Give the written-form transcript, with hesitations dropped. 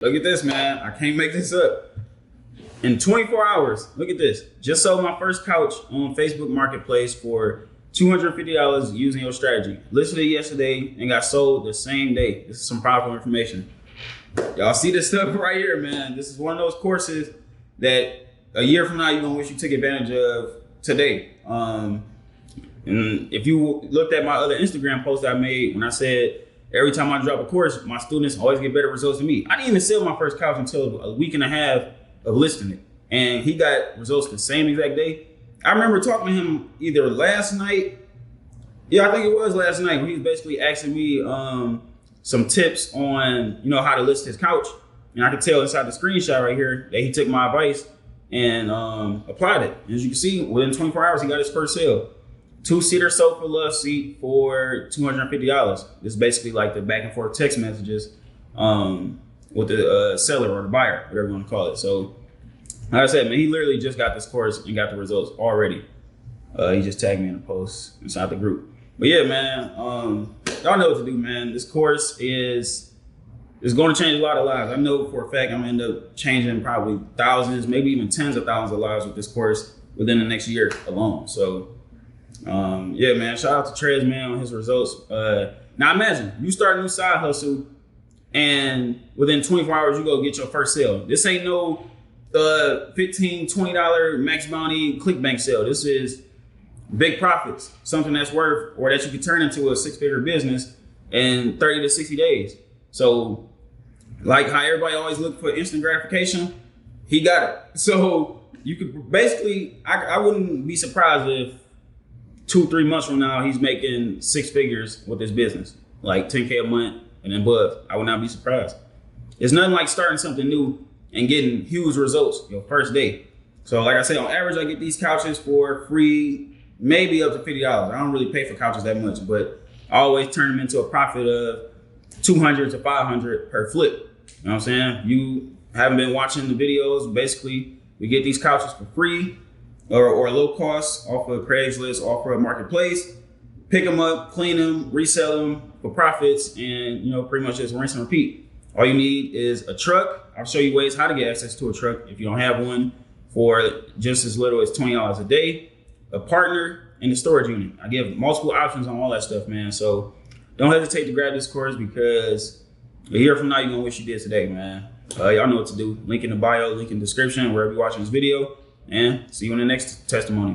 Look at this, man. I can't make this up. In 24 hours, look at this. Just sold my first couch on Facebook Marketplace for $250 using your strategy. Listed it yesterday and got sold the same day. This is some powerful information. Y'all see this stuff right here, man. This is one of those courses that a year from now, you're going to wish you took advantage of today. And if you looked at my other Instagram post I made when I said, every time I drop a course, my students always get better results than me. I didn't even sell my first couch until a week and a half of listing it. And he got results the same exact day. I remember talking to him either last night. Yeah, I think it was last night when he was basically asking me some tips on, how to list his couch. And I could tell inside the screenshot right here that he took my advice and applied it. As you can see, within 24 hours, he got his first sale. 2-seater sofa love seat for $250. This is basically like the back and forth text messages with the seller or the buyer, whatever you want to call it. So, like I said, man, he literally just got this course and got the results already. He just tagged me in a post inside the group. But yeah, man, y'all know what to do, man. This course is going to change a lot of lives. I know for a fact I'm going to end up changing probably thousands, maybe even tens of thousands of lives with this course within the next year alone. So, yeah, man, shout out to Trez, man, on his results. Now imagine you start a new side hustle and within 24 hours you go get your first sale. This ain't no $15, $20 max bounty ClickBank sale. This is big profits, something that's worth or that you can turn into a 6-figure business in 30 to 60 days. So like how everybody always look for instant gratification, he got it. So you could basically, I wouldn't be surprised if 2-3 months from now, he's making 6 figures with his business, like 10K a month and above. I would not be surprised. It's nothing like starting something new and getting huge results your first day. So like I said, on average, I get these couches for free, maybe up to $50. I don't really pay for couches that much, but I always turn them into a profit of $200 to $500 per flip. You know what I'm saying? You haven't been watching the videos. Basically, we get these couches for free or low cost off of Craigslist, off of Marketplace. Pick them up, clean them, resell them for profits, and pretty much just rinse and repeat. All you need is a truck. I'll show you ways how to get access to a truck if you don't have one for just as little as $20 a day, a partner, and a storage unit. I give multiple options on all that stuff, man. So don't hesitate to grab this course because a year from now, you're gonna wish you did today, man. Y'all know what to do. Link in the bio, link in the description, wherever you're watching this video, and see you in the next testimony.